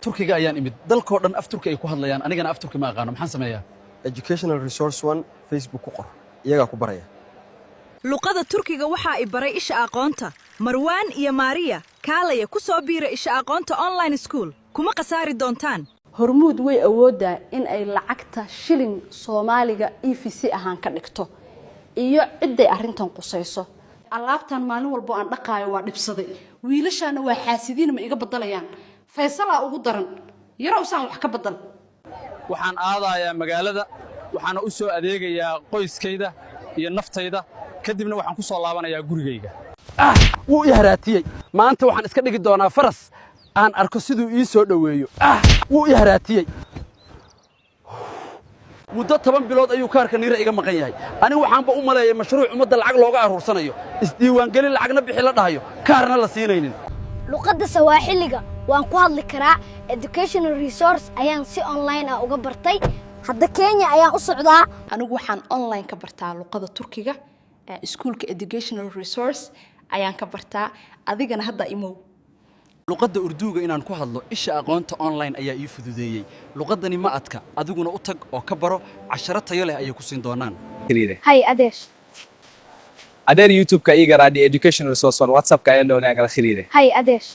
Turkiga ayaan imid dalkoo dhan af Turki ay ku hadlayaan anigana af Turki ma aqaano maxaan sameeyaa Educational Resource One Facebook ku qor iyaga ku baraya luqada Turkiga waxa ay baray isha aqoonta Marwan iyo Maria kaalaya ku soo biira isha aqoonta online school kuma qasaari doontaan hormuud way awoodaa in ay lacagta shilin Soomaaliga EFC ahaan ka dhigto iyo ciday arintan qusayso alaabtan maalin walba aan dhaqaayo waa dhibsaday wiilashana waa xaasidiin ma iga badalayaan Faysal ugu daran yaro usaan wax ka badal waxaan aadayaa magaalada waxaan u soo adeegayaa qoyskayda iyo naftayda kadibna waxaan ku soo laabanayaa gurigayga wuu i haraatiyay maanta waxaan iska dhigi doonaa faras aan arko siduu ii soo dhaweeyo wuu i haraatiyay muddo 10 bilood ayuu kaarka niira iga maqan yahay anigu waxaanba u maleeyay mashruuc umada lacag looga aruursanayo isdiiwaan gelin lacagna bixi la dhahayo kaarna la siinaynin luqadda Sawaaxiliga waan ku hadli karaa educational resource ayaan si online ah uga bartay hadda Kenya ayaan u socdaa anigu waxaan online ka bartaa luqadda Turkiga iskuulka educational resource ayaan ka bartaa adigana hadda imow luqadda Urduga inaan ku hadlo isha aqoonta online ayaa ii fududeeyay luqadani ma adka adiguna u tag oo ka baro 10 tayo leh ay ku siin doonaan hay adeesh adeer YouTube-ka iga raadi educational resource one WhatsApp-ka ayaan doonaa kala xiriire hay adeesh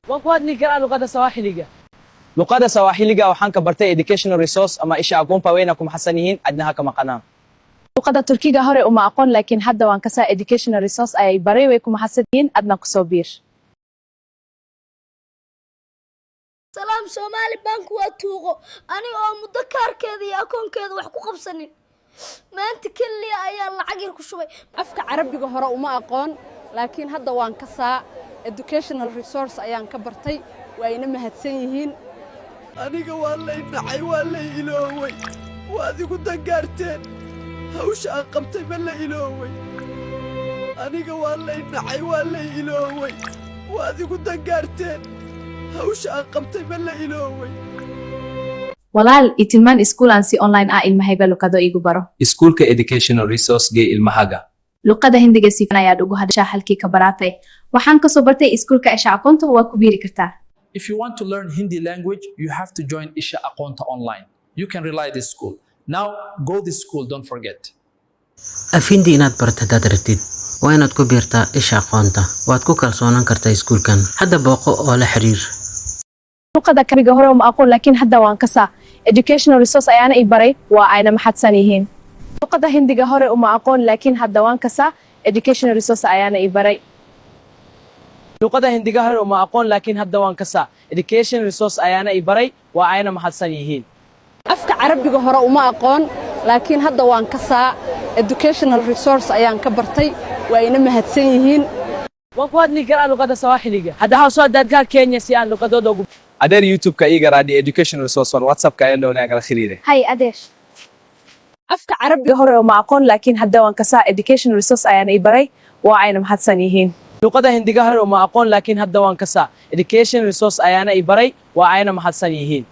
waan ku hadli karaa luqadda Sawaaxiliga luqadda Sawaaxiliga waxaan ka bartay educational resource ama isha aqoonta wayna ku maxsan yihiin adnaha kama qanaan luqadda Turkiga hore uma aqoon laakiin hadda waan ka saa educational resource ay baray way ku maxsan yihiin adna ku soo biir salaam Soomaali bank waa tuuqo aniga oo muddo kaarkeeda iyo akoonkeeda wax ku qabsanin maanta kaliya ayaa lacag yar ku shubay afka Carabiga hore uma aqoon laakiin hadda waan ka saa educational resource ayaan ka bartay wayna mahadsan yihiin aniga waa la dhacay waa la ilooway waad igu dangaarteen hawsha aan qabtay ma la ilooway aniga waa la dhacay waa la ilooway waad igu dangaarteen hawsha aan qabtay ma la ilooway walaal itilmaan iskuul aan si online ah ilmahayga luqado igu baro iskuulka educational resource ge ilmahaga luqada hindiga si fiican ayaad ugu hadashaa halkii ka baratay waxaan ka soo bartay iskuulka isha aqoonta waa ku biiri kartaa If you want to learn Hindi language, you have to join Isha Akonta online. You can rely this school. Now, go this school, don't forget. af Hindi inaad barata hadaad rabtid waa inaad ku biirtaa isha aqoonta waad ku kalsoonaan kartaa iskuulkan hadda booqo oo la xiriir luqada Carabiga hore uma aqoon laakiin hadda waan ka saa educational resource ayaana i baray waa ayna maxadsan yihiin luqada Hindiga hore uma aqoon laakiin hadda waan ka saa educational resource ayaana i baray luqada Hindiga hore uma aqoon laakiin hadda waan ka saa education resource ayaana i baray waa ayna maxadsan yihiin afka Carabiga hore uma aqoon laakiin hadda waan ka saa educational resource ayaan ka bartay wayna mahadsan yihiin waan ku hadli karaa luqadda Sawaaxiliga hadda ha soo dadka Kenya si aan luqadooda ugu adeer YouTube-ka iga raadi educational resource one WhatsApp-ka ayaan doonaa kala xiriire hay adeesh afka Carabiga hore uma aqoon laakiin hadda waan ka saa educational resource ayaana i baray waa ayna maxadsan yihiin luqada Hindiga hore uma aqoon laakiin hadda waan ka saa education resource ayaana i baray waa ayna maxadsan yihiin